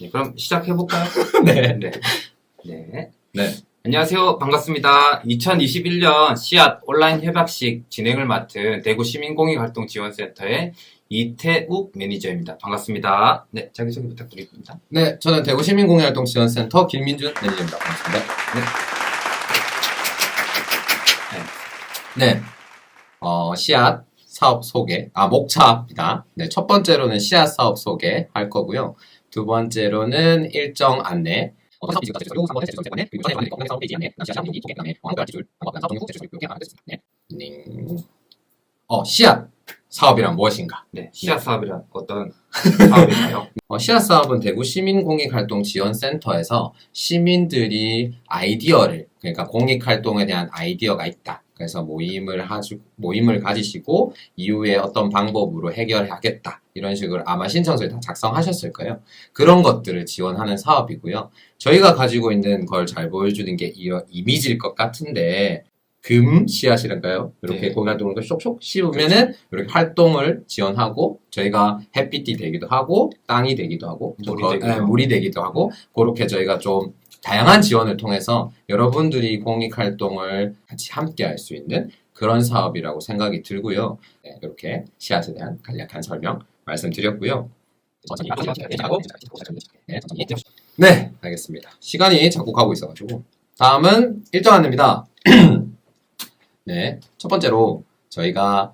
네, 그럼 시작해볼까요? 네. 네. 네. 네. 안녕하세요. 반갑습니다. 2021년 씨앗 온라인 협약식 진행을 맡은 대구 시민공익활동지원센터의 이태욱 매니저입니다. 반갑습니다. 네, 자기소개 부탁드립니다. 네, 저는 대구 시민공익활동지원센터 김민준 매니저입니다. 반갑습니다. 네. 씨앗 사업 소개, 목차입니다. 네, 첫 번째로는 씨앗 사업 소개 할 거고요. 두 번째로는 일정 안내, 어떤 사업 지금 그리고 3번은 제출 세번에 그리고 전에 관련 사업 페이지 안내, 씨앗 사업 그 다음에 광고 지출, 사업 종류 제출 이렇게 하겠습니다. 네. 씨앗 사업이란 무엇인가? 네, 씨앗 사업이란 어떤 사업인가요? 씨앗 사업은 대구 시민공익활동지원센터에서 시민들이 아이디어를, 그러니까 공익활동에 대한 아이디어가 있다. 그래서 모임을 가지시고 이후에 어떤 방법으로 해결하겠다. 이런 식으로 아마 신청서에 다 작성하셨을 거예요. 그런 것들을 지원하는 사업이고요. 저희가 가지고 있는 걸 잘 보여주는 게 이 이미지일 것 같은데, 금 씨앗이랄까요? 이렇게 네. 공활동을 쇽쇽 씌우면은 이렇게 활동을 지원하고 저희가 햇빛이 되기도 하고 땅이 되기도 하고 물이 되기도 하고 그렇게 저희가 좀 다양한 지원을 통해서 여러분들이 공익활동을 같이 함께 할 수 있는 그런 사업이라고 생각이 들고요. 네, 이렇게 씨앗에 대한 간략한 설명 말씀드렸고요. 네, 알겠습니다. 시간이 자꾸 가고 있어가지고 다음은 일정 안내입니다. 네, 첫 번째로 저희가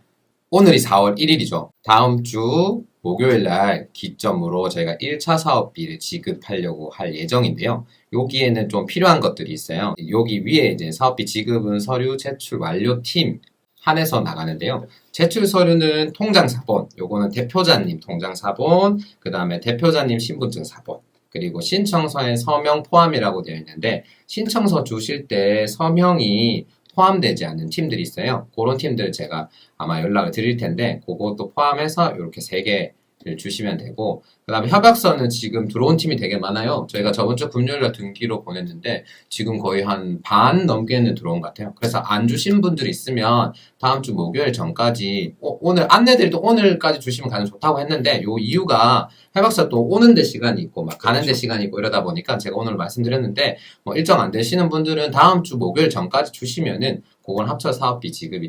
오늘이 4월 1일이죠. 다음 주 목요일 날 기점으로 저희가 1차 사업비를 지급하려고 할 예정인데요. 여기에는 좀 필요한 것들이 있어요. 여기 위에 이제 사업비 지급은 서류 제출 완료팀 한해서 나가는데요. 제출 서류는 통장 사본, 요거는 대표자님 통장 사본, 그 다음에 대표자님 신분증 사본, 그리고 신청서에 서명 포함이라고 되어 있는데 신청서 주실 때 서명이 포함되지 않는 팀들이 있어요. 그런 팀들 제가 아마 연락을 드릴 텐데 그것도 포함해서 이렇게 3개를 주시면 되고, 그 다음에 협약서는 지금 들어온 팀이 되게 많아요. 저희가 저번 주 금요일날 등기로 보냈는데 지금 거의 한 반 넘게는 들어온 것 같아요. 그래서 안 주신 분들 있으면 다음 주 목요일 전까지 오늘 안내드릴도 오늘까지 주시면 가장 좋다고 했는데 요 이유가 협약서 또 오는데 시간이 있고 막 가는데 시간이 있고 이러다 보니까 제가 오늘 말씀드렸는데 일정 안 되시는 분들은 다음 주 목요일 전까지 주시면은 그건 합쳐 사업비 지급이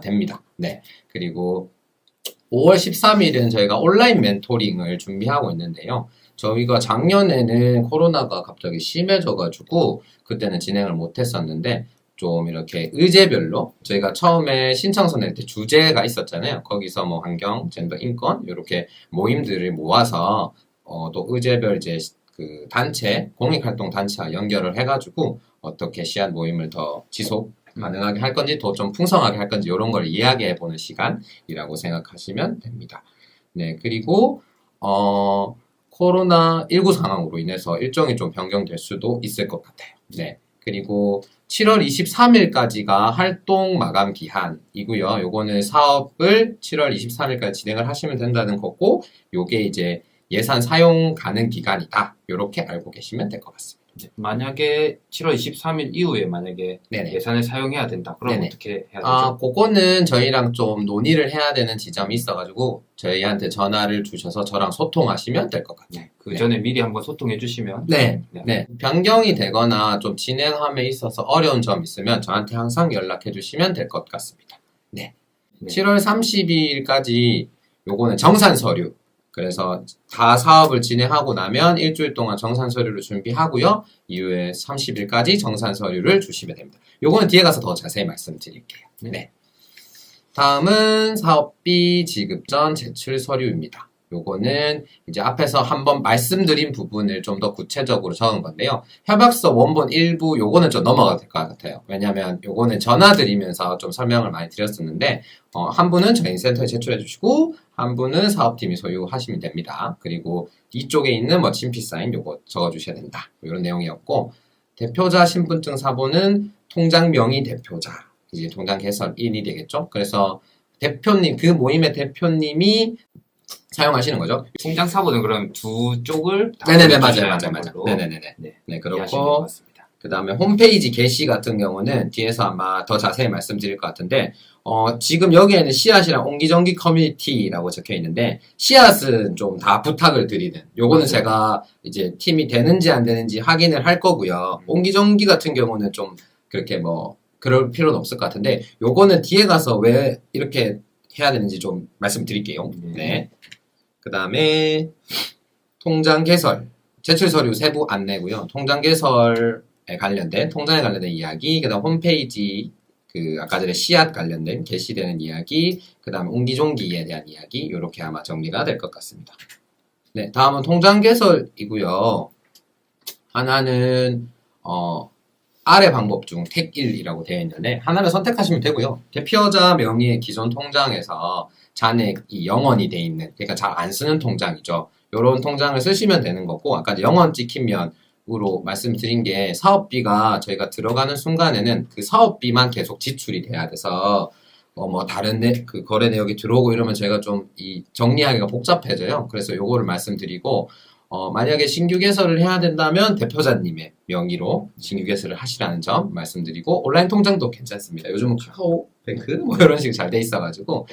됩니다. 네. 그리고 5월 13일은 저희가 온라인 멘토링을 준비하고 있는데요. 저희가 작년에는 코로나가 갑자기 심해져가지고 그때는 진행을 못했었는데 좀 이렇게 의제별로 저희가 처음에 신청서 낼 때 주제가 있었잖아요. 거기서 뭐 환경, 젠더, 인권 이렇게 모임들을 모아서 또 의제별 이제 그 단체, 공익활동 단체와 연결을 해가지고 어떻게 씨앗 모임을 더 지속 가능하게 할 건지 더 좀 풍성하게 할 건지 이런 걸 이야기해보는 시간이라고 생각하시면 됩니다. 네, 그리고 코로나19 상황으로 인해서 일정이 좀 변경될 수도 있을 것 같아요. 네, 그리고 7월 23일까지가 활동 마감 기한이고요. 요거는 사업을 7월 23일까지 진행을 하시면 된다는 거고, 요게 이제 예산 사용 가능 기간이다. 요렇게 알고 계시면 될 것 같습니다. 만약에 7월 23일 이후에 만약에 네네. 예산을 사용해야 된다. 그럼 네네. 어떻게 해야 되죠? 그거는 저희랑 좀 논의를 해야 되는 지점이 있어가지고 저희한테 전화를 주셔서 저랑 소통하시면 될 것 같아요. 네, 그 전에 미리 한번 소통해 주시면 네. 변경이 되거나 좀 진행함에 있어서 어려운 점 있으면 저한테 항상 연락해 주시면 될 것 같습니다. 네. 7월 30일까지 요거는 정산 서류. 그래서 다 사업을 진행하고 나면 일주일 동안 정산 서류를 준비하고요. 이후에 30일까지 정산 서류를 주시면 됩니다. 요거는 뒤에 가서 더 자세히 말씀드릴게요. 네. 다음은 사업비 지급 전 제출 서류입니다. 요거는 이제 앞에서 한번 말씀드린 부분을 좀 더 구체적으로 적은 건데요. 협약서 원본 일부 요거는 좀 넘어가도 될 것 같아요. 왜냐면 요거는 전화 드리면서 좀 설명을 많이 드렸었는데 한 분은 저희 센터에 제출해 주시고 한 분은 사업팀이 소유하시면 됩니다. 그리고 이쪽에 있는 뭐 친피 사인 요거 적어 주셔야 된다. 이런 내용이었고, 대표자 신분증 사본은 통장 명의 대표자, 이제 통장 개설인이 되겠죠. 그래서 대표님, 그 모임의 대표님이 사용하시는 거죠. 통장 사본은 그럼 두 쪽을 네네네, 맞아요. 네네네네. 네, 네, 그렇고 그 다음에 홈페이지 게시 같은 경우는 뒤에서 아마 더 자세히 말씀드릴 것 같은데, 지금 여기에는 씨앗이랑 옹기종기 커뮤니티라고 적혀 있는데, 씨앗은 좀 다 부탁을 드리는, 요거는 맞아요. 제가 이제 팀이 되는지 안 되는지 확인을 할 거고요. 옹기종기 같은 경우는 좀 그렇게 뭐, 그럴 필요는 없을 것 같은데, 요거는 뒤에 가서 왜 이렇게 해야 되는지 좀 말씀드릴게요. 네. 그 다음에, 통장 개설, 제출 서류 세부 안내고요. 통장 개설에 관련된, 통장에 관련된 이야기, 그 다음 홈페이지, 아까 전에 씨앗 관련된 게시되는 이야기, 그 다음에 옹기종기에 대한 이야기, 요렇게 아마 정리가 될 것 같습니다. 네, 다음은 통장 개설이고요. 하나는, 아래 방법 중 택 1이라고 되어 있는데, 하나를 선택하시면 되고요. 대표자 명의의 기존 통장에서 잔액이 0원이 돼 있는, 그러니까 잘 안 쓰는 통장이죠. 요런 통장을 쓰시면 되는 거고, 아까 0원 찍히면으로 말씀드린 게 사업비가 저희가 들어가는 순간에는 그 사업비만 계속 지출이 돼야 돼서, 뭐 다른 그 거래 내역이 들어오고 이러면 저희가 좀 정리하기가 복잡해져요. 그래서 요거를 말씀드리고, 만약에 신규 개설을 해야 된다면 대표자님의 명의로 신규 개설을 하시라는 점 말씀드리고, 온라인 통장도 괜찮습니다. 요즘은 카카오뱅크 뭐 이런 식으로 잘 돼 있어가지고.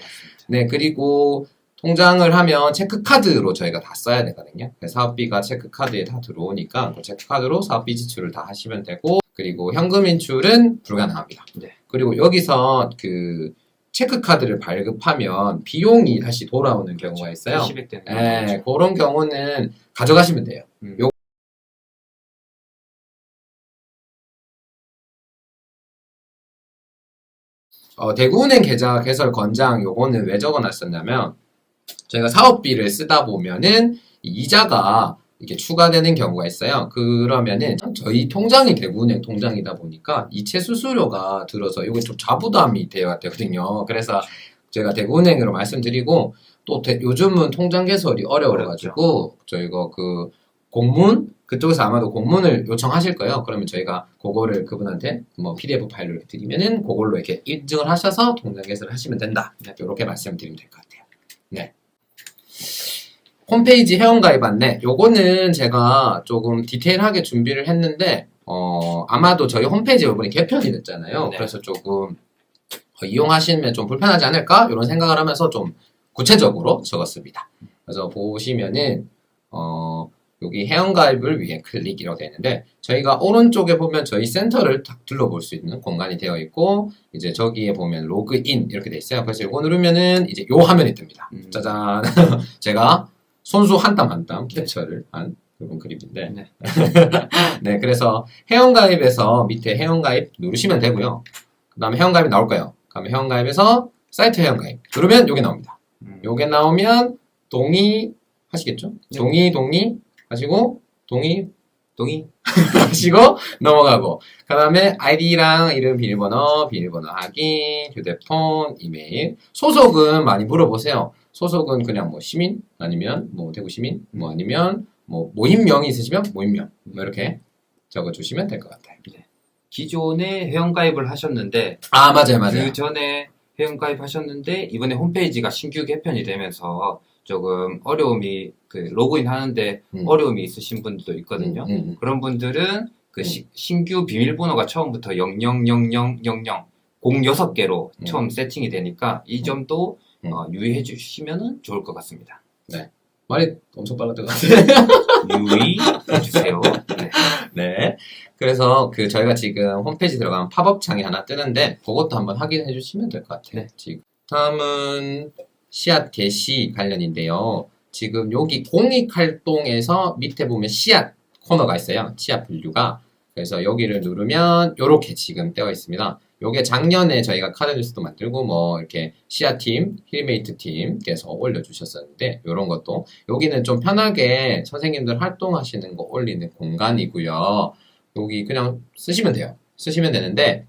네, 그리고 통장을 하면 체크카드로 저희가 다 써야 되거든요. 사업비가 체크카드에 다 들어오니까 그 체크카드로 사업비 지출을 다 하시면 되고, 그리고 현금 인출은 불가능합니다. 네. 그리고 여기서 체크카드를 발급하면 비용이 다시 돌아오는 경우가 있어요. 캐시백 되는 네, 그런 경우는 가져가시면 돼요. 대구은행 계좌 개설 권장 요거는 왜 적어놨었냐면, 저희가 사업비를 쓰다 보면은 이자가 이렇게 추가되는 경우가 있어요. 그러면은 저희 통장이 대구은행 통장이다 보니까 이체 수수료가 들어서 이게 좀 자부담이 돼야 되거든요. 그래서 제가 대구은행으로 말씀드리고, 또 요즘은 통장 개설이 어려워가지고 저희가 공문, 그쪽에서 아마도 공문을 요청하실 거예요. 그러면 저희가 그거를 그분한테 뭐 PDF 파일로 이렇게 드리면은 그걸로 이렇게 인증을 하셔서 통장 개설을 하시면 된다. 이렇게 말씀드리면 될 것 같아요. 네. 홈페이지 회원가입 안내. 요거는 제가 조금 디테일하게 준비를 했는데, 아마도 저희 홈페이지 이번에 개편이 됐잖아요. 네. 그래서 조금 이용하시면 좀 불편하지 않을까? 이런 생각을 하면서 좀 구체적으로 적었습니다. 그래서 보시면은, 여기 회원가입을 위해 클릭이라고 되어 있는데, 저희가 오른쪽에 보면 저희 센터를 딱 둘러볼 수 있는 공간이 되어 있고, 이제 저기에 보면 로그인 이렇게 되어 있어요. 그래서 이거 누르면은 이제 요 화면이 뜹니다. 짜잔. 제가 손수 한 땀 한 땀 캡처를 한 그런 그림인데. 네. 네, 그래서 회원가입에서 밑에 회원가입 누르시면 되고요. 그 다음에 회원가입이 나올 거예요. 그 다음에 회원가입에서 사이트 회원가입 누르면 요게 나옵니다. 요게 나오면 동의 하시겠죠? 네. 동의 하시고 동의 하시고 넘어가고, 그 다음에 아이디랑 이름, 비밀번호 확인, 휴대폰, 이메일. 소속은 많이 물어보세요. 소속은 그냥 뭐 시민 아니면 뭐 대구 시민 뭐 아니면 뭐 모임명이 있으시면 모임명 뭐 이렇게 적어주시면 될 것 같아요. 네. 기존에 회원가입을 하셨는데 맞아요. 그 전에 회원가입하셨는데 이번에 홈페이지가 신규 개편이 되면서 조금 어려움이 로그인 하는데 어려움이 있으신 분들도 있거든요. 그런 분들은 신규 비밀번호가 처음부터 000000 06개로 처음 세팅이 되니까 이 점도 유의해 주시면 좋을 것 같습니다. 네. 말이 엄청 빨랐던 것 같아요. 유의해 주세요. 네. 그래서 저희가 지금 홈페이지 들어가면 팝업 창이 하나 뜨는데 그것도 한번 확인해 주시면 될 것 같아요. 네. 지금 다음은 씨앗 게시 관련인데요. 지금 여기 공익활동에서 밑에 보면 씨앗 코너가 있어요. 씨앗 분류가. 그래서 여기를 누르면 이렇게 지금 떼어 있습니다. 요게 작년에 저희가 카드 뉴스도 만들고 뭐 이렇게 씨앗팀, 힐메이트 팀께서 올려주셨었는데, 요런 것도 여기는 좀 편하게 선생님들 활동하시는 거 올리는 공간이고요. 여기 그냥 쓰시면 돼요. 쓰시면 되는데,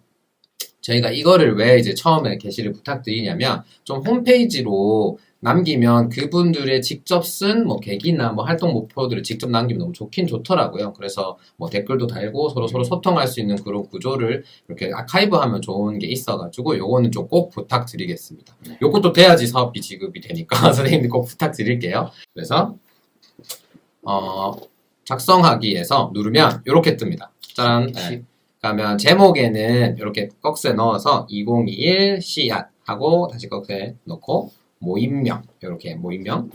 저희가 이거를 왜 이제 처음에 게시를 부탁드리냐면, 좀 홈페이지로 남기면 그분들의 직접 쓴 뭐 계기나 뭐 활동 목표들을 직접 남기면 너무 좋긴 좋더라고요. 그래서 뭐 댓글도 달고 서로 소통할 수 있는 그런 구조를 이렇게 아카이브하면 좋은 게 있어가지고 요거는 좀 꼭 부탁드리겠습니다. 요것도 돼야지 사업비 지급이 되니까 선생님들 꼭 부탁드릴게요. 그래서 작성하기에서 누르면 이렇게 뜹니다. 짠. 네. 그러면 제목에는 이렇게 박스에 넣어서 2021 씨앗 하고 다시 박스에 넣고 모임명 이렇게 모임명.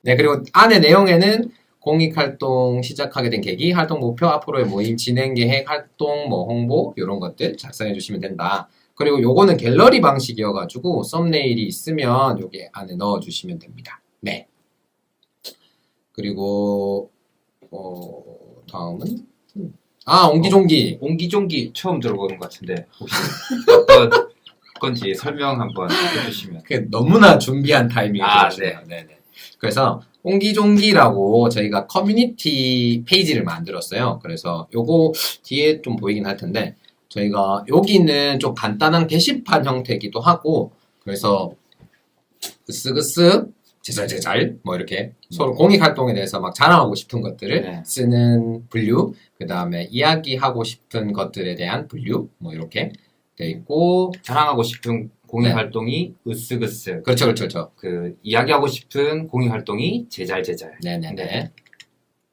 네, 그리고 안에 내용에는 공익활동 시작하게 된 계기, 활동 목표, 앞으로의 모임 진행 계획, 활동 뭐 홍보 이런 것들 작성해 주시면 된다. 그리고 요거는 갤러리 방식이어가지고 썸네일이 있으면 여기 안에 넣어주시면 됩니다. 네. 그리고 다음은 옹기종기. 옹기종기 처음 들어보는 것 같은데 혹시 어떤 건지 설명 한번 해주시면. 너무나 준비한 타이밍에 네. 네네. 그래서 옹기종기라고 저희가 커뮤니티 페이지를 만들었어요. 그래서 요거 뒤에 좀 보이긴 할 텐데 저희가 여기는 좀 간단한 게시판 형태이기도 하고 그래서 으쓱으쓱 제잘제잘 뭐 이렇게 서로 공익활동에 대해서 막 자랑하고 싶은 것들을 쓰는 분류, 그 다음에 이야기하고 싶은 것들에 대한 분류 뭐 이렇게 돼 있고 자랑하고 싶은 공익활동이 으쓱으쓱. 그렇죠. 그 이야기하고 싶은 공익활동이 제잘제잘. 네네네.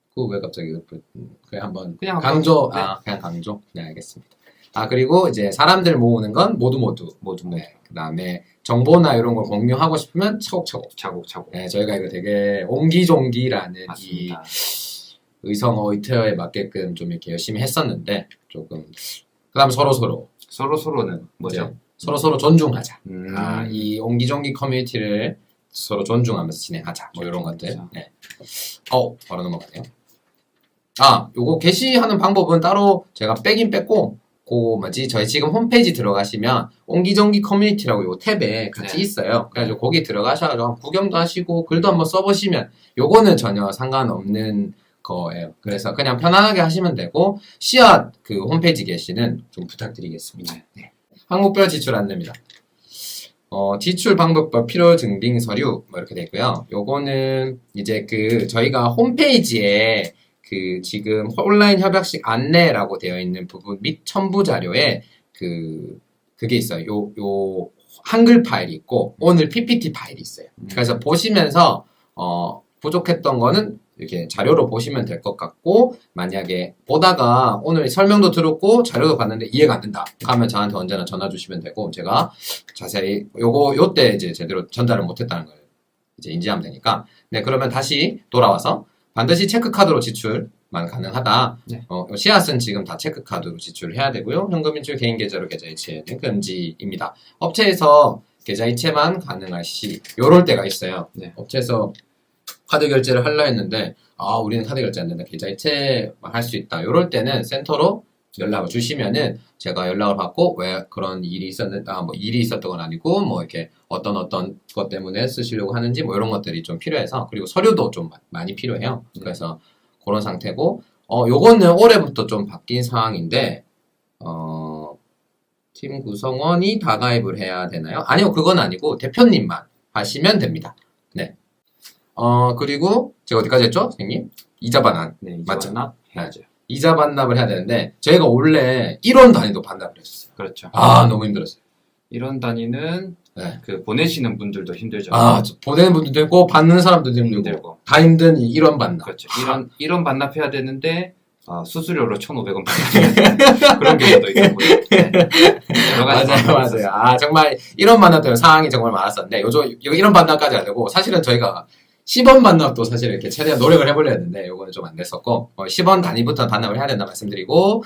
그거 왜 갑자기 그냥 한번 그냥 강조. 한번, 그냥 강조. 네, 알겠습니다. 그리고 이제 사람들 모으는 건 모두. 네. 그 다음에 정보나 이런 걸 공유하고 싶으면 차곡차곡. 네, 저희가 이거 되게 옹기종기라는 맞습니다. 이 의성어 의태어에 맞게끔 좀 이렇게 열심히 했었는데 조금 그 다음 서로는 뭐죠? 서로 존중하자. 음. 이 옹기종기 커뮤니티를 서로 존중하면서 진행하자. 뭐 이런 것들. 그렇죠. 네. 바로 넘어가네요. 요거 게시하는 방법은 따로 제가 빼긴 뺐고, 저희 지금 홈페이지 들어가시면 옹기종기 커뮤니티라고 요 탭에 같이 있어요. 그래가지고 거기 들어가셔서 구경도 하시고 글도 한번 써보시면 요거는 전혀 상관없는 거예요. 그래서 그냥 편안하게 하시면 되고 씨앗 그 홈페이지 게시는 좀 부탁드리겠습니다. 네. 항목별 지출 안내입니다. 지출 방법과 필요 증빙 서류 뭐 이렇게 돼 있고요. 요거는 이제 저희가 홈페이지에 지금 온라인 협약식 안내라고 되어 있는 부분 및 첨부 자료에 그게 있어요. 요 한글 파일이 있고 오늘 PPT 파일이 있어요. 그래서 보시면서 부족했던 거는 이렇게 자료로 보시면 될 것 같고 만약에 보다가 오늘 설명도 들었고 자료도 봤는데 이해가 안 된다 하면 저한테 언제나 전화 주시면 되고 제가 자세히 요때 이제 제대로 전달을 못했다는 걸 이제 인지하면 되니까 네 그러면 다시 돌아와서 반드시 체크카드로 지출만 가능하다. 네. 씨앗은 지금 다 체크카드로 지출을 해야 되고요. 현금 인출 개인 계좌로 계좌 이체는 금지입니다. 업체에서 계좌 이체만 가능할 시 요럴 때가 있어요. 네. 업체에서 카드 결제를 하려 했는데 우리는 카드 결제 안 된다. 계좌 이체만 할 수 있다. 요럴 때는 센터로 연락을 주시면은 제가 연락을 받고 왜 그런 일이 있었는데 뭐 일이 있었던 건 아니고 뭐 이렇게 어떤 것 때문에 쓰시려고 하는지 뭐 이런 것들이 좀 필요해서 그리고 서류도 좀 많이 필요해요. 그래서 그런 상태고 요거는 올해부터 좀 바뀐 상황인데 팀 구성원이 다 가입을 해야 되나요? 아니요, 그건 아니고 대표님만 하시면 됩니다. 네. 그리고 제가 어디까지 했죠, 선생님? 이자 반환. 네, 맞죠? 반납 해야죠. 이자 반납을 해야 되는데 저희가 원래 1원 단위도 반납을 했었어요. 그렇죠. 너무 힘들었어요. 이런 단위는 네. 보내시는 분들도 힘들죠. 보내는 분들도 있고 받는 사람들도 힘들고 다 힘든 이 1원 반납. 그렇죠. 이런 반납해야 되는데 수수료로 1,500원 받는 그런 경우도 있고 네. 여러 가지 맞아요. 정말 1원 반납 때문에 상황이 정말 많았었는데 요즘 1원 반납까지 하려고 사실은 저희가 10원 반납도 사실 이렇게 최대한 노력을 해보려 했는데 요거는 좀 안 됐었고 10원 단위부터 반납을 해야 된다 말씀드리고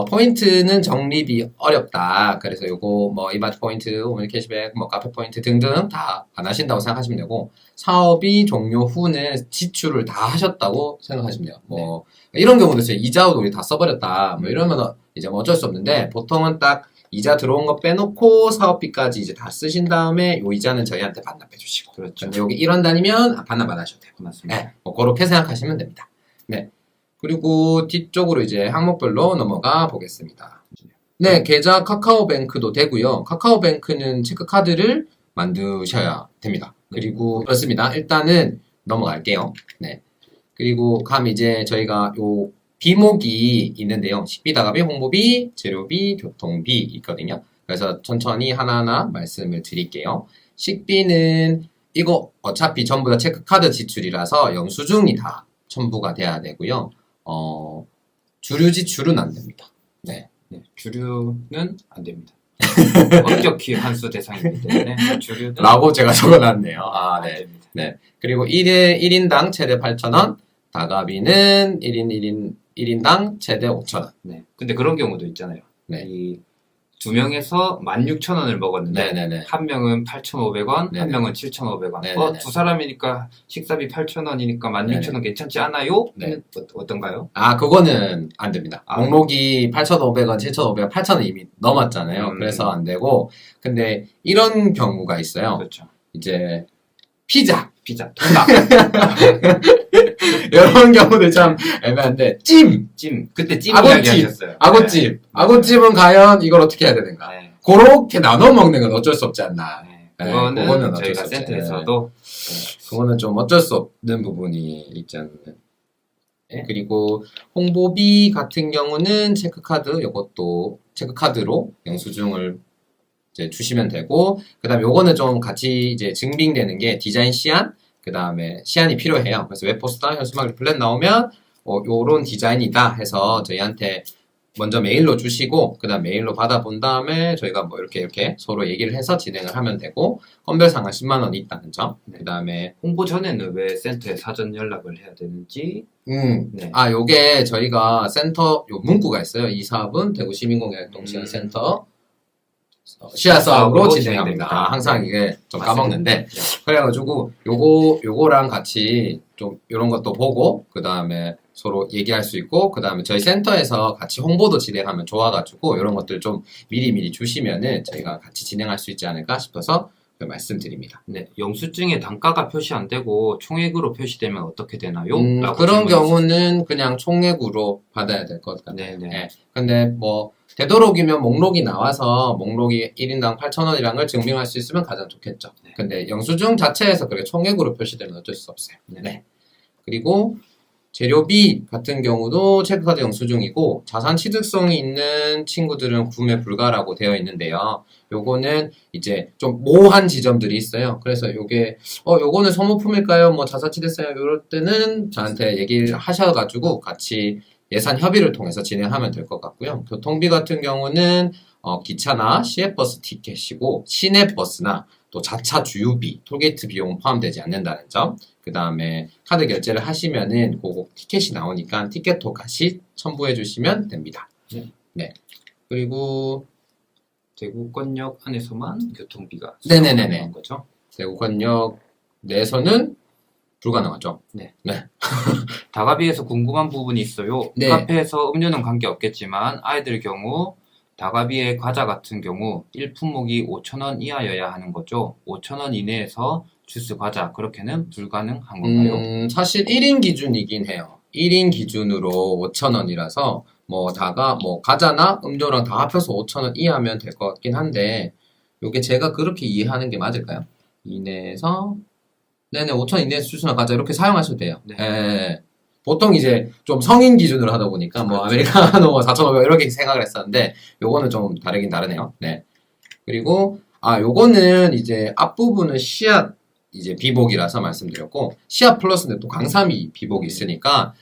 포인트는 적립이 어렵다. 그래서 요거 뭐 이마트 포인트, 오밀 캐시백, 뭐 카페 포인트 등등 다 안 하신다고 생각하시면 되고 사업이 종료 후는 지출을 다 하셨다고 생각하시면 돼요. 뭐 이런 경우도 있어요. 이자도 우리 다 써버렸다. 뭐 이러면 이제 뭐 어쩔 수 없는데 보통은 딱 이자 들어온 거 빼놓고 사업비까지 이제 다 쓰신 다음에 요 이자는 저희한테 반납해 주시고. 그렇죠. 근데 여기 1원 단위면 반납 안 하셔도 되고. 맞습니다. 네, 뭐 그렇게 생각하시면 됩니다. 네. 그리고 뒤쪽으로 이제 항목별로 넘어가 보겠습니다. 네, 계좌 카카오뱅크도 되고요. 카카오뱅크는 체크카드를 만드셔야 됩니다. 그리고 그렇습니다. 일단은 넘어갈게요. 네. 그리고 이제 저희가 요 비목이 있는데요. 식비다가비, 홍보비, 재료비, 교통비 있거든요. 그래서 천천히 하나하나 말씀을 드릴게요. 식비는 이거 어차피 전부 다 체크카드 지출이라서 영수증이 다 첨부가 돼야 되고요. 주류 지출은 안 됩니다. 네. 네, 주류는 안 됩니다. 엄격히 환수 대상이기 때문에 주류는 라고 제가 적어놨네요. 아, 안 네. 됩니다. 네. 그리고 1인당 최대 8,000원, 다가비는 1인당 최대 5,000원. 네. 근데 그런 경우도 있잖아요. 네. 이 두 명에서 16,000원을 먹었는데 네네네. 한 명은 8,500원, 네네. 한 명은 7,500원. 네네네. 두 사람이니까 식사비 8,000원이니까 16,000원 괜찮지 않아요? 네. 어떤가요? 아, 그거는 안 됩니다. 아. 목록이 8,500원, 7,500원, 8,000원 이미 넘었잖아요. 그래서 안 되고. 근데 이런 경우가 있어요. 그렇죠. 이제 피자. 통닭, 이런 경우도 참 애매한데 찜. 그때 찜 아구찜. 이야기 하셨어요. 아구찜. 네. 아구찜은 과연 이걸 어떻게 해야 되는가? 네. 그렇게 나눠 먹는 건 어쩔 수 없지 않나. 네. 네, 그거는 그거는 어쩔 수 저희가 없지. 센터에서도 그거는 좀 어쩔 수 없는 부분이 있지 않나요? 네. 그리고 홍보비 같은 경우는 체크카드, 이것도 체크카드로 영수증을 이제 주시면 되고, 그 다음에 요거는 좀 같이 이제 증빙되는 게 디자인 시안, 그 다음에 시안이 필요해요. 그래서 웹포스터, 현수막 리플렛 나오면, 요런 디자인이다 해서 저희한테 먼저 메일로 주시고, 그 다음 메일로 받아본 다음에 저희가 뭐 이렇게 서로 얘기를 해서 진행을 하면 되고, 건별 상한 10만원이 있다는 점, 네. 그 다음에, 홍보 전에는 왜 센터에 사전 연락을 해야 되는지. 네. 아, 요게 저희가 센터, 요 문구가 있어요. 이 사업은 대구시민공약동시연센터 시야 사업으로 진행합니다. 아, 항상 이게 좀 까먹는데. 그래가지고, 요거랑 같이 좀 요런 것도 보고, 그 다음에 서로 얘기할 수 있고, 그 다음에 저희 센터에서 같이 홍보도 진행하면 좋아가지고, 요런 것들 좀 미리 주시면은 저희가 같이 진행할 수 있지 않을까 싶어서 말씀드립니다. 네, 영수증에 단가가 표시 안 되고 총액으로 표시되면 어떻게 되나요? 라고 그런 질문이 경우는 그냥 총액으로 받아야 될 것 같아요. 네네. 네. 근데 뭐 되도록이면 목록이 나와서 목록이 1인당 8,000원이라는 걸 증명할 수 있으면 가장 좋겠죠. 네. 근데 영수증 자체에서 그렇게 총액으로 표시되면 어쩔 수 없어요. 네. 그리고 재료비 같은 경우도 체크카드 영수증이고 자산 취득성이 있는 친구들은 구매 불가라고 되어 있는데요. 요거는 이제 좀 모호한 지점들이 있어요. 그래서 요게 요거는 소모품일까요? 뭐 자산 취득성 이럴 때는 저한테 얘기를 하셔가지고 같이 예산 협의를 통해서 진행하면 될 것 같고요. 교통비 같은 경우는 기차나 시외버스 티켓이고 시내버스나 또 자차 주유비, 톨게이트 비용은 포함되지 않는다는 점. 그 다음에 카드 결제를 하시면은 그거 티켓이 나오니까 티켓도 같이 첨부해 주시면 됩니다. 네. 그리고 대구권역 안에서만 교통비가 네네네네. 수령되는 거죠. 대구권역 내에서는 불가능하죠. 네. 네. 다가비에서 궁금한 부분이 있어요. 네. 카페에서 음료는 관계없겠지만 아이들 경우 다가비의 과자 같은 경우 1품목이 5,000원 이하여야 하는 거죠. 5,000원 이내에서 주스 과자 그렇게는 불가능한 건가요? 사실 1인 기준이긴 해요. 1인 기준으로 5,000원이라서 뭐 과자나 음료랑 다 합쳐서 5,000원 이하면 될 것 같긴 한데 요게 제가 그렇게 이해하는 게 맞을까요? 이내에서 5,000원 이내에서 주스나 과자 이렇게 사용하셔도 돼요. 네. 예. 보통 이제 좀 성인 기준으로 하다 보니까 뭐 아메리카노 4,500원 이렇게 생각을 했었는데 요거는 좀 다르긴 다르네요. 네. 그리고 요거는 이제 앞부분은 씨앗 이제 비복이라서 말씀드렸고 씨앗 플러스는 또 강사비 비복이 있으니까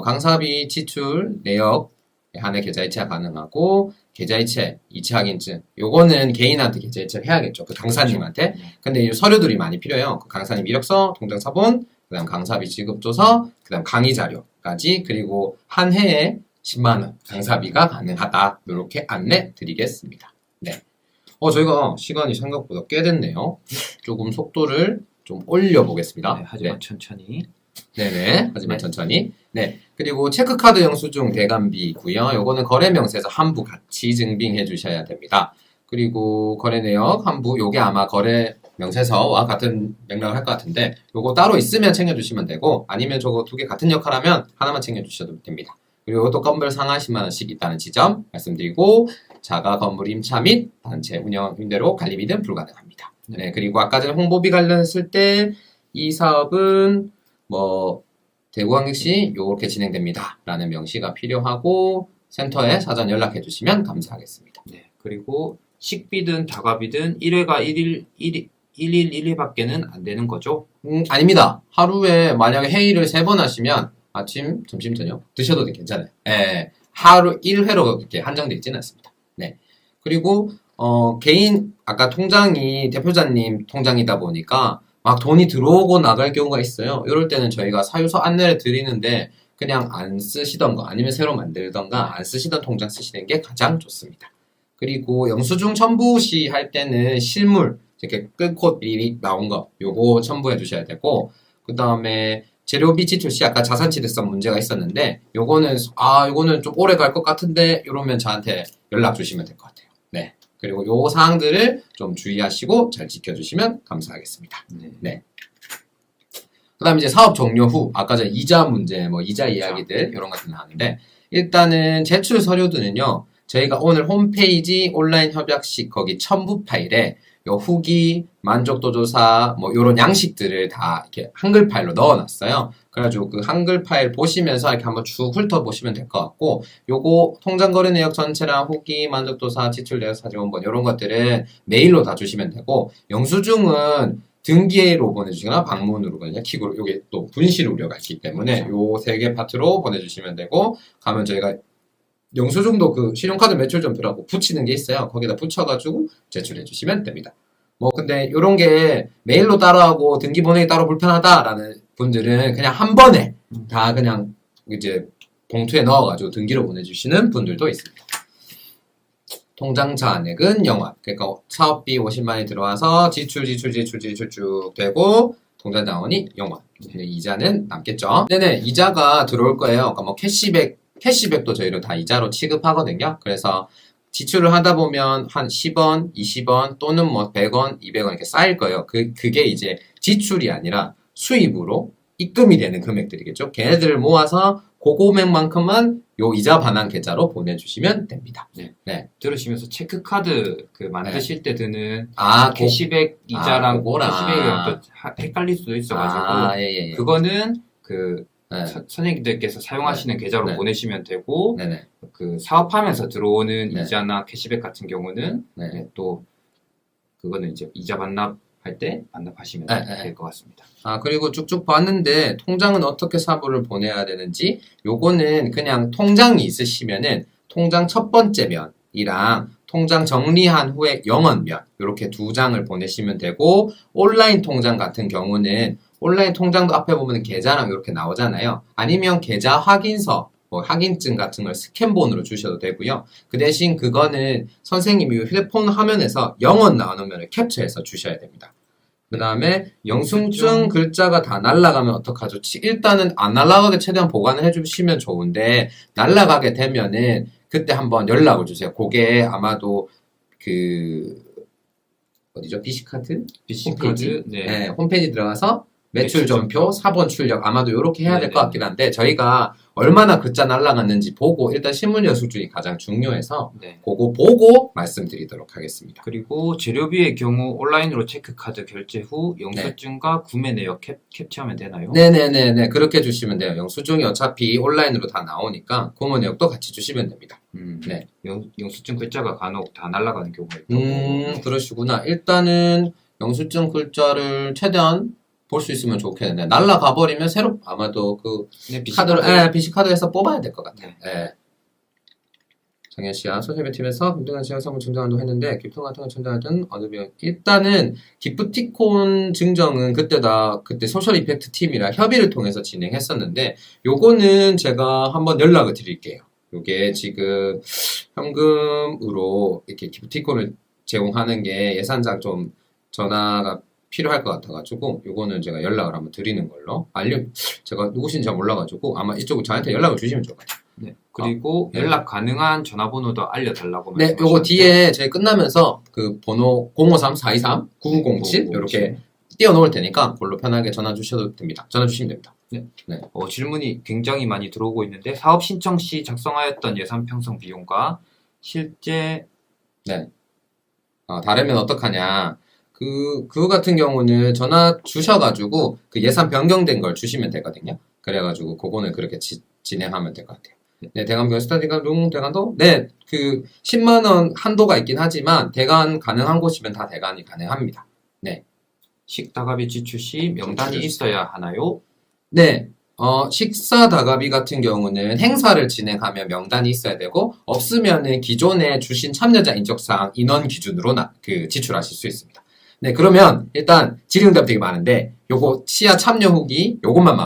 강사비 지출 내역 한해 계좌이체가 가능하고 계좌이체, 이체 확인증 요거는 개인한테 계좌이체를 해야겠죠. 그 강사님한테. 근데 이 서류들이 많이 필요해요. 그 강사님 이력서, 통장사본, 그 다음 강사비 지급조서, 그 다음 강의 자료까지 그리고 한 해에 10만원 강사비가 가능하다. 이렇게 안내 드리겠습니다. 네. 저희가 시간이 생각보다 꽤 됐네요. 조금 속도를 좀 올려보겠습니다. 네, 하지만 천천히. 네네. 하지만 천천히. 네. 그리고 체크카드 영수증 대감비고요. 요거는 거래명세서 한부 같이 증빙해 주셔야 됩니다. 그리고 거래내역 한부, 요게 아마 거래명세서와 같은 맥락을 할 것 같은데 요거 따로 있으면 챙겨주시면 되고 아니면 저거 두 개 같은 역할하면 하나만 챙겨주셔도 됩니다. 그리고 이것도 건별 상한 10만원씩 있다는 지점 말씀드리고 자가 건물 임차 및 단체 운영 임대료 관리비 등 불가능합니다. 네. 그리고 아까 전에 홍보비 관련했을 때 이 사업은 뭐 대구광역시 요렇게 진행됩니다. 라는 명시가 필요하고 센터에 사전 연락해 주시면 감사하겠습니다. 네. 그리고 식비든 다가비든 1회가 1일 1회밖에는 안 되는 거죠? 아닙니다. 하루에 만약에 회의를 3번 하시면 아침, 점심, 저녁 드셔도 괜찮아요. 예. 하루 1회로 이렇게 한정되어 있지는 않습니다. 네. 그리고 개인 아까 통장이 대표자님 통장이다 보니까 막 돈이 들어오고 나갈 경우가 있어요. 이럴 때는 저희가 사유서 안내를 드리는데 그냥 안 쓰시던 거 아니면 새로 만들던가 안 쓰시던 통장 쓰시는 게 가장 좋습니다. 그리고 영수증 첨부시 할 때는 실물 이렇게 끊고 미리 나온 거 요거 첨부해 주셔야 되고 그 다음에 재료비 지출 시 아까 자산치대성 문제가 있었는데 요거는 좀 오래 갈 것 같은데 이러면 저한테 연락 주시면 될 것 같아요. 네. 그리고 요 사항들을 좀 주의하시고 잘 지켜주시면 감사하겠습니다. 네. 그 다음에 이제 사업 종료 후, 아까 전 이자 문제, 이자 이야기들, 이런 것들 나왔는데, 일단은 제출 서류들은요, 저희가 오늘 홈페이지 온라인 협약식 거기 첨부 파일에 요 후기, 만족도 조사, 요런 양식들을 다 이렇게 한글 파일로 넣어놨어요. 그래가지고 그 한글 파일 보시면서 이렇게 한번 쭉 훑어보시면 될 것 같고, 요거 통장거래 내역 전체랑 후기, 만족도사, 지출 내역 사진원본 요런 것들은 메일로 다 주시면 되고, 영수증은 등기로 보내주시거나 방문으로 그냥 킥으로 요게 또 분실 우려가 있기 때문에 요 3개 파트로 보내주시면 되고, 가면 저희가 영수증도 그 신용카드 매출점표라고 붙이는 게 있어요. 거기다 붙여가지고 제출해 주시면 됩니다. 근데 요런 게 메일로 따로하고 등기 보내기 따로 불편하다라는 분들은 그냥 한 번에 다 그냥 이제 봉투에 넣어가지고 등기로 보내주시는 분들도 있습니다. 통장 잔액은 0원. 그러니까 사업비 50만이 들어와서 지출 쭉 되고 통장 자원이 0원. 이자는 남겠죠. 네네, 이자가 들어올 거예요. 그러니까 캐시백도 저희는 다 이자로 취급하거든요. 그래서 지출을 하다 보면 한 10원, 20원 또는 100원, 200원 이렇게 쌓일 거예요. 그게 이제 지출이 아니라 수입으로 입금이 되는 금액들이겠죠. 걔네들을 모아서 그 금액만큼만 요 이자 반환 계좌로 보내주시면 됩니다. 네. 들으시면서 체크카드 만드실 때 드는 캐시백 캐시백이랑 이자랑 또 헷갈릴 수도 있어가지고 예. 그거는 선생님들께서 사용하시는 계좌로 보내시면 되고 그 사업하면서 들어오는 이자나 캐시백 같은 경우는 또 그거는 이제 이자 반납할 때 반납하시면 될 것 같습니다. 그리고 쭉쭉 봤는데 통장은 어떻게 사부를 보내야 되는지 요거는 그냥 통장이 있으시면은 통장 첫 번째 면이랑 통장 정리한 후에 영언면 이렇게 2장을 보내시면 되고 온라인 통장 같은 경우는 온라인 통장도 앞에 보면 계좌랑 이렇게 나오잖아요. 아니면 계좌 확인서, 확인증 같은 걸 스캔본으로 주셔도 되고요. 그 대신 그거는 선생님이 휴대폰 화면에서 영원 나오는 면을 캡처해서 주셔야 됩니다. 그 다음에 영수증 글자가 다 날아가면 어떡하죠? 일단은 안 날아가게 최대한 보관을 해주시면 좋은데 날아가게 되면은 그때 한번 연락을 주세요. 그게 아마도 어디죠? BC카드? 홈페이지? 네, 홈페이지 들어가서 매출점표, 사본 출력 아마도 이렇게 해야 될 것 같긴 한데 저희가 얼마나 글자 날라갔는지 보고 일단 신문 영수증이 가장 중요해서 그거 보고 말씀드리도록 하겠습니다. 그리고 재료비의 경우 온라인으로 체크카드 결제 후 영수증과 구매 내역 캡처하면 되나요? 네네네네 그렇게 주시면 돼요. 영수증이 어차피 온라인으로 다 나오니까 구매 내역도 같이 주시면 됩니다. 네. 영수증 글자가 간혹 다 날아가는 경우가 있다고. 그러시구나. 일단은 영수증 글자를 최대한 볼 수 있으면 좋겠는데 날라가 버리면 새로 아마도 BC카드에서 뽑아야 될 것 같아요. 정현 씨야 소셜미팅에서 금등한 지역 상품 증정한다고 했는데 기프트 같은 거 증정하든 어느 비용 일단은 기프티콘 증정은 그때 소셜 이펙트 팀이랑 협의를 통해서 진행했었는데 요거는 제가 한번 연락을 드릴게요. 요게 지금 현금으로 이렇게 기프티콘을 제공하는 게 예산상 좀 전화가 필요할 것 같아가지고 요거는 제가 연락을 한번 드리는 걸로 제가 누구신지 잘 몰라가지고 아마 이쪽으로 저한테 연락을 주시면 좋을 것 같아요. 그리고 연락 가능한 전화번호도 알려달라고 말씀하셨는데 요거 뒤에 저희 끝나면서 그 번호 053-423-9007 이렇게 띄워놓을 테니까 그걸로 편하게 전화 주셔도 됩니다. 전화 주시면 됩니다. 질문이 굉장히 많이 들어오고 있는데 사업 신청 시 작성하였던 예산 편성 비용과 실제 다르면 어떡하냐. 그거 같은 경우는 전화 주셔가지고 그 예산 변경된 걸 주시면 되거든요. 그래가지고 그거는 그렇게 진행하면 될 것 같아요. 대관 스타디가 대관도 10만원 한도가 있긴 하지만 대관 가능한 곳이면 다 대관이 가능합니다. 식다갑이 지출 시 명단이 있어야 하나요? 네. 식사 다가비 같은 경우는 행사를 진행하면 명단이 있어야 되고, 없으면은 기존에 주신 참여자 인적사항 인원 기준으로 지출하실 수 있습니다. 네, 그러면 일단 질의응답 되게 많은데, 요거 시야 참여 후기, 요것만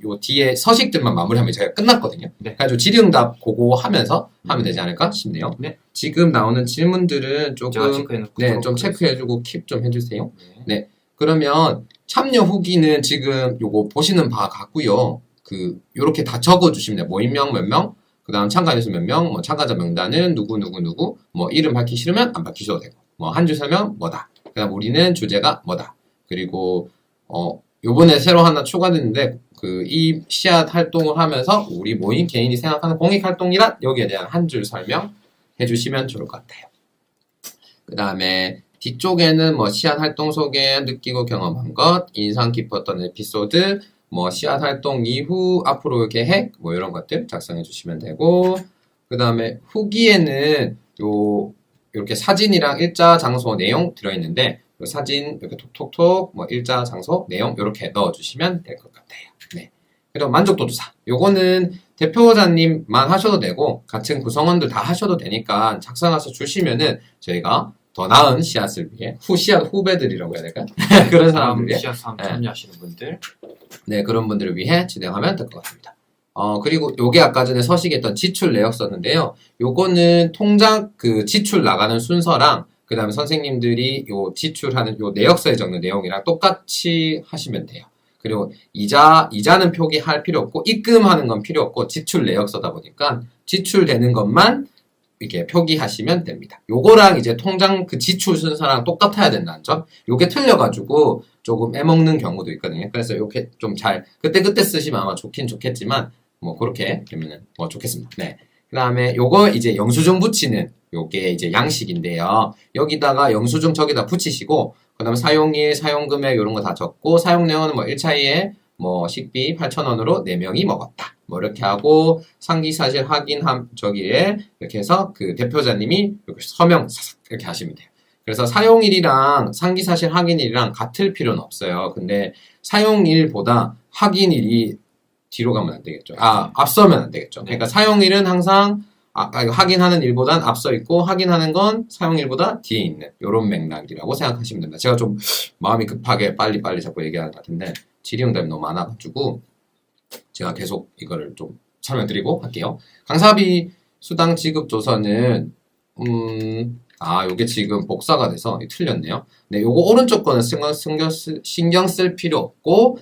요 뒤에 서식들만 마무리하면 저희가 끝났거든요. 네. 그래가지고 질의응답 그거 하면서 하면 되지 않을까 싶네요. 네. 지금 나오는 질문들은 제가 조금, 체크해놓고 네, 좀 체크해주고 킵 좀 해주세요. 네. 네. 그러면 참여 후기는 지금 요거 보시는 바 같고요. 요렇게 다 적어주시면 돼요. 모임명 몇 명, 그 다음 참가인수 몇 명, 뭐 참가자 명단은 누구, 뭐 이름 밝히기 싫으면 안 밝히셔도 되고, 뭐 한 줄 설명 뭐다. 그 다음 우리는 주제가 뭐다. 그리고, 요번에 새로 하나 추가됐는데, 이 씨앗 활동을 하면서 우리 모임 개인이 생각하는 공익 활동이란 여기에 대한 한 줄 설명 해주시면 좋을 것 같아요. 그 다음에 뒤쪽에는 뭐 씨앗 활동 소개, 느끼고 경험한 것, 인상 깊었던 에피소드, 뭐 씨앗 활동 이후 앞으로의 계획, 뭐 이런 것들 작성해 주시면 되고, 그 다음에 후기에는 이렇게 사진이랑 일자, 장소, 내용 들어있는데, 사진 이렇게 톡톡톡, 뭐 일자, 장소, 내용 이렇게 넣어주시면 될 것 같아요. 네. 그리고 만족도 조사. 요거는 대표자님만 하셔도 되고, 같은 구성원들 다 하셔도 되니까 작성해서 주시면은 저희가 더 나은 씨앗을 위해 씨앗 후배들이라고 해야 될까요? 그런 사람들 위해 씨앗 참여하시는 분들 네, 그런 분들을 위해 진행하면 될 것 같습니다. 그리고 요게 아까 전에 서식했던 지출 내역 썼는데요. 요거는 통장 지출 나가는 순서랑 그 다음에 선생님들이 요 지출하는 요 내역서에 적는 내용이랑 똑같이 하시면 돼요. 그리고 이자는 표기할 필요 없고 입금하는 건 필요 없고 지출 내역서다 보니까 지출되는 것만 이렇게 표기하시면 됩니다. 요거랑 이제 통장 지출 순서랑 똑같아야 된다는 점. 요게 틀려가지고 조금 애먹는 경우도 있거든요. 그래서 요게 좀 그때 쓰시면 아마 좋긴 좋겠지만, 뭐 그렇게 되면은 뭐 좋겠습니다. 네. 그 다음에 요거 이제 영수증 붙이는 요게 이제 양식인데요. 여기다가 영수증 저기다 붙이시고, 그 다음에 사용일, 사용금액 요런 거 다 적고, 사용내역은 뭐 1차에 뭐 식비 8,000원으로 4명이 먹었다. 뭐 이렇게 하고 상기사실 확인함 저기에 이렇게 해서 대표자님이 이렇게 서명 이렇게 하시면 돼요. 그래서 사용일이랑 상기사실 확인일이랑 같을 필요는 없어요. 근데 사용일보다 확인일이 뒤로 가면 안 되겠죠. 앞서면 안 되겠죠. 그러니까 사용일은 항상 확인하는 일보단 앞서 있고 확인하는 건 사용일보다 뒤에 있는 이런 맥락이라고 생각하시면 됩니다. 제가 좀 마음이 급하게 빨리 자꾸 얘기하는 것 같은데 질의응답이 너무 많아가지고 제가 계속 이거를 좀 설명드리고 할게요. 강사비 수당 지급 조서는 요게 지금 복사가 돼서 틀렸네요. 네, 요거 오른쪽 거는 신경 쓸 필요 없고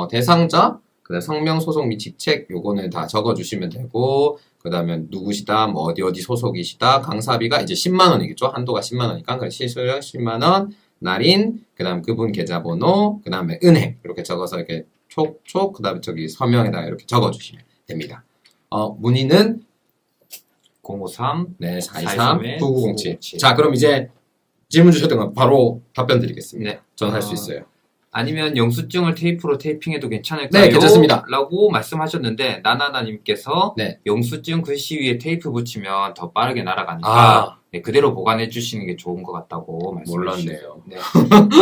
대상자, 그다음 성명, 소속 및 직책 요거는 다 적어주시면 되고, 그 다음에 누구시다, 뭐 어디 소속이시다, 강사비가 이제 10만 원이겠죠. 한도가 10만 원이니까 실수령 10만 원, 날인, 그 다음 그분 계좌번호, 그 다음에 은행 이렇게 적어서 이렇게 촉, 그 다음에 저기 서명에다가 이렇게 적어주시면 됩니다. 문의는 053 네, 423 9907. 자, 그럼 이제 질문 주셨던 거 바로 답변 드리겠습니다. 네. 전 할 수 있어요. 아니면 영수증을 테이프로 테이핑해도 괜찮을까요? 네, 괜찮습니다. 라고 말씀하셨는데 나나나님께서 네. 영수증 글씨 위에 테이프 붙이면 더 빠르게 날아가니까 네, 그대로 보관해 주시는 게 좋은 것 같다고 말씀해 주셨네요. 네.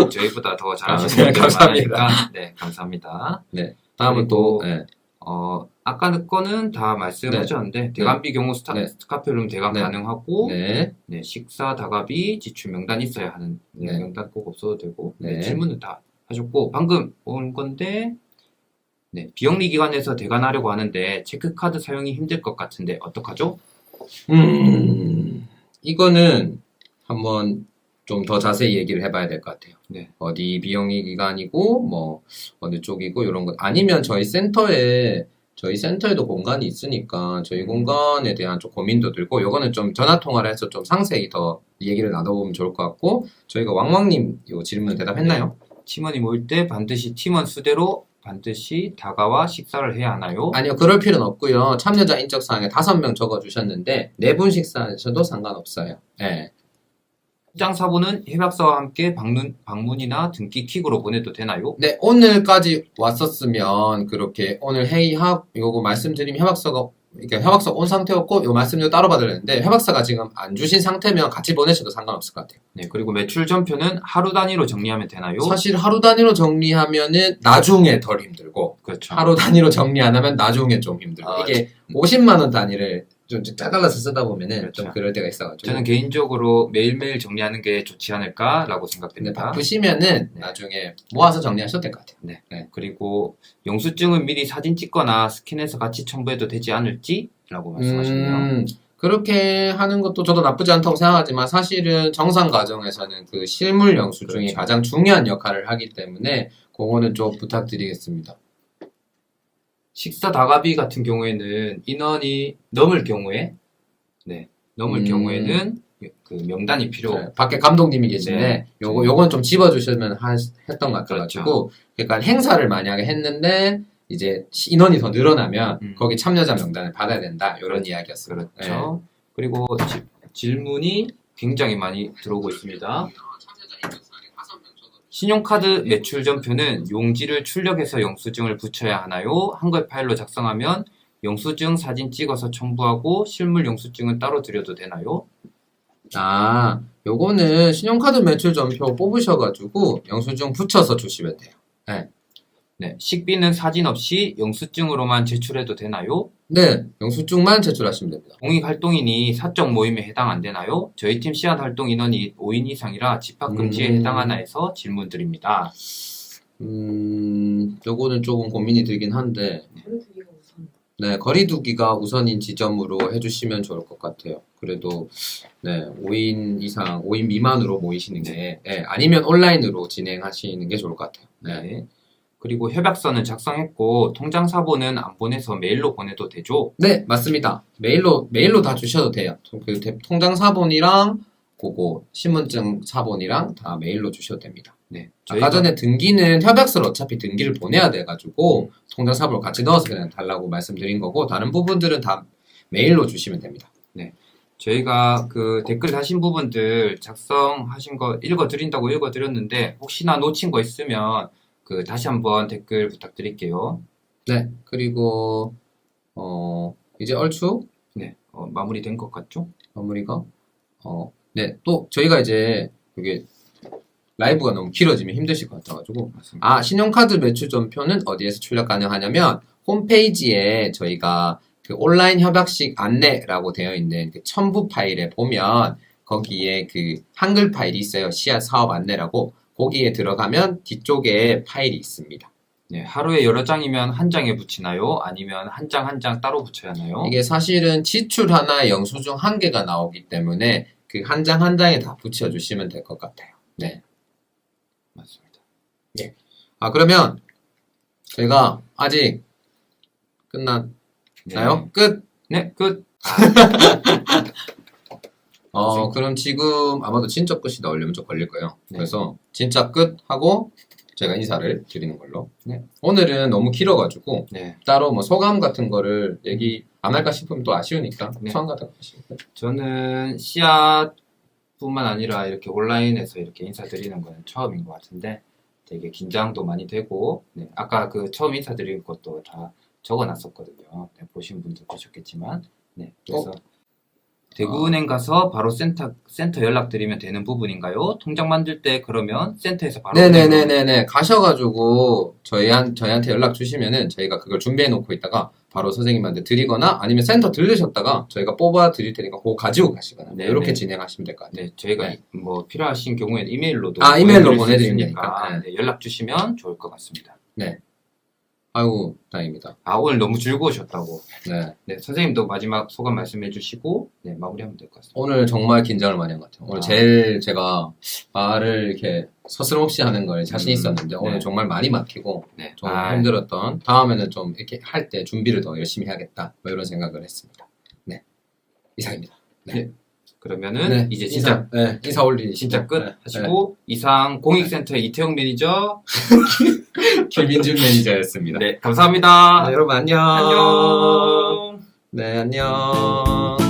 저희보다 더 잘하시는 분들이 많으니까 네, 감사합니다. 네. 다음은 또 네. 아까 거는 다 말씀하셨는데 대관비 경우 스카페룸 대관 가능하고 네, 식사 다가비 지출 명단 있어야 하는 명단 꼭 없어도 되고 질문은 다 하셨고 방금 온 건데 비영리 기관에서 대관하려고 하는데 체크카드 사용이 힘들 것 같은데 어떡하죠? 이거는 한번 좀 더 자세히 얘기를 해봐야 될 것 같아요. 네. 어디 비영리 기관이고 뭐 어느 쪽이고 이런 것 아니면 저희 센터에도 공간이 있으니까 저희 공간에 대한 좀 고민도 들고 이거는 좀 전화 통화를 해서 좀 상세히 더 얘기를 나눠보면 좋을 것 같고 저희가 왕왕님 이 질문 대답했나요? 팀원이 모일 때 반드시 팀원 수대로 반드시 다가와 식사를 해야 하나요? 아니요, 그럴 필요는 없고요. 참여자 인적사항에 5명 적어주셨는데 4분 식사하셔도 상관없어요. 네. 입장 사본은 협약서와 함께 방문이나 등기 킥으로 보내도 되나요? 네, 오늘까지 왔었으면 그렇게 오늘 회의하고 요거 말씀드리면 협약서가 이렇게 협약서 온 상태였고 요 말씀료 따로 받으려 했는데 협약서가 지금 안 주신 상태면 같이 보내셔도 상관없을 것 같아요. 네, 그리고 매출 전표는 하루 단위로 정리하면 되나요? 사실 하루 단위로 정리하면은 나중에 덜 힘들고 그렇죠. 하루 단위로 정리 안 하면 나중에 좀 힘들고 이게 50만 원 단위를 좀 짜달라서 쓰다 보면은 그렇죠. 좀 그럴 때가 있어가지고 저는 개인적으로 매일매일 정리하는 게 좋지 않을까라고 근데 생각됩니다. 바쁘시면은 네. 나중에 모아서 정리하셔도 될 것 같아요. 네. 그리고 영수증은 미리 사진 찍거나 스캔해서 같이 첨부해도 되지 않을지라고 말씀하시네요. 그렇게 하는 것도 저도 나쁘지 않다고 생각하지만 사실은 정상 과정에서는 그 실물 영수증이 그렇죠. 가장 중요한 역할을 하기 때문에 그거는 좀 부탁드리겠습니다. 식사 다가비 같은 경우에는 인원이 넘을 경우에 경우에는 그 명단이 필요. 네, 밖에 감독님이 계신데 네. 요건 좀 집어주시면 했던 것 같아가지고 그렇죠. 그러니까 행사를 만약에 했는데 이제 인원이 더 늘어나면 거기 참여자 명단을 받아야 된다 이런 이야기였어요. 그렇죠. 그리고 질문이 굉장히 많이 들어오고 있습니다. 신용카드 매출 전표는 용지를 출력해서 영수증을 붙여야 하나요? 한글 파일로 작성하면 영수증 사진 찍어서 첨부하고 실물 영수증은 따로 드려도 되나요? 아, 요거는 신용카드 매출 전표 뽑으셔가지고 영수증 붙여서 주시면 돼요. 네, 식비는 사진 없이 영수증으로만 제출해도 되나요? 네, 영수증만 제출하시면 됩니다. 공익 활동인이 사적 모임에 해당 안 되나요? 저희 팀 씨앗 활동 인원이 5인 이상이라 집합 금지에 해당하나 해서 질문 드립니다. 요거는 조금 고민이 들긴 한데, 네, 거리두기가 우선인 지점으로 해주시면 좋을 것 같아요. 그래도, 네, 5인 이상, 5인 미만으로 모이시는 게, 네, 아니면 온라인으로 진행하시는 게 좋을 것 같아요. 네. 그리고 협약서는 작성했고 통장 사본은 안 보내서 메일로 보내도 되죠? 네, 맞습니다. 메일로 다 주셔도 돼요. 그 통장 사본이랑 그거 신분증 사본이랑 다 메일로 주셔도 됩니다. 네. 아까 전에 등기는 협약서를 어차피 등기를 보내야 돼가지고 통장 사본을 같이 넣어서 그냥 달라고 말씀드린 거고 다른 부분들은 다 메일로 주시면 됩니다. 네. 저희가 그 댓글 다신 부분들 작성하신 거 읽어드린다고 읽어드렸는데 혹시나 놓친 거 있으면 그 다시 한번 댓글 부탁드릴게요. 네. 그리고 이제 얼추 네. 마무리된 것 같죠? 마무리가 네. 또 저희가 이제 이게 라이브가 너무 길어지면 힘드실 것 같아가지고 맞습니다. 신용카드 매출 전표는 어디에서 출력 가능하냐면 홈페이지에 저희가 그 온라인 협약식 안내라고 되어 있는 그 첨부 파일에 보면 거기에 그 한글 파일이 있어요. 씨앗 사업 안내라고 거기에 들어가면 뒤쪽에 파일이 있습니다. 네, 하루에 여러 장이면 한 장에 붙이나요? 아니면 한 장 한 장 따로 붙여야 하나요? 이게 사실은 지출 하나에 영수증 한 개가 나오기 때문에 그 한 장 한 장에 다 붙여주시면 될 것 같아요. 네. 맞습니다. 네. 그러면 저희가 아직 끝났나요? 네. 끝! 네, 끝. 그럼 지금 아마도 진짜 끝이 나오려면 좀 걸릴 거예요. 네. 그래서 진짜 끝 하고 제가 인사를 드리는 걸로. 네. 오늘은 너무 길어가지고 네. 따로 뭐 소감 같은 거를 얘기 안 할까 싶으면 또 아쉬우니까 네. 소감 같은 거 하시고. 저는 씨앗뿐만 아니라 이렇게 온라인에서 이렇게 인사드리는 거는 처음인 것 같은데 되게 긴장도 많이 되고 네. 아까 그 처음 인사드린 것도 다 적어놨었거든요. 네, 보신 분들 보셨겠지만 네. 그래서 대구은행 가서 바로 센터 연락드리면 되는 부분인가요? 통장 만들 때 그러면 센터에서 바로 네네네네네 가셔가지고 저희한테 연락 주시면은 저희가 그걸 준비해 놓고 있다가 바로 선생님한테 드리거나 아니면 센터 들르셨다가 저희가 뽑아 드릴 테니까 그거 가지고 가시거나 네, 이렇게 네. 진행하시면 될 것 같아요. 네, 저희가 네. 뭐 필요하신 경우에는 이메일로도 이메일로 보내드릴 수 보내드리니까. 있으니까 네, 연락 주시면 좋을 것 같습니다. 아이고 다행입니다. 오늘 너무 즐거우셨다고. 네. 네, 선생님도 마지막 소감 말씀해 주시고 네, 마무리하면 될 것 같습니다. 오늘 정말 긴장을 많이 한 것 같아요. 오늘 제일 제가 말을 이렇게 서스럼없이 하는 걸 자신 있었는데 오늘 네. 정말 많이 막히고 네. 좀 힘들었던 다음에는 좀 이렇게 할 때 준비를 더 열심히 해야겠다 뭐 이런 생각을 했습니다. 네. 이상입니다. 네. 그러면은 이제 진짜 인사 올리시 진짜 끝 하시고 이상 공익센터의 이태용 매니저 김민준 매니저였습니다. 네, 감사합니다. 여러분 안녕. 안녕. 네, 안녕.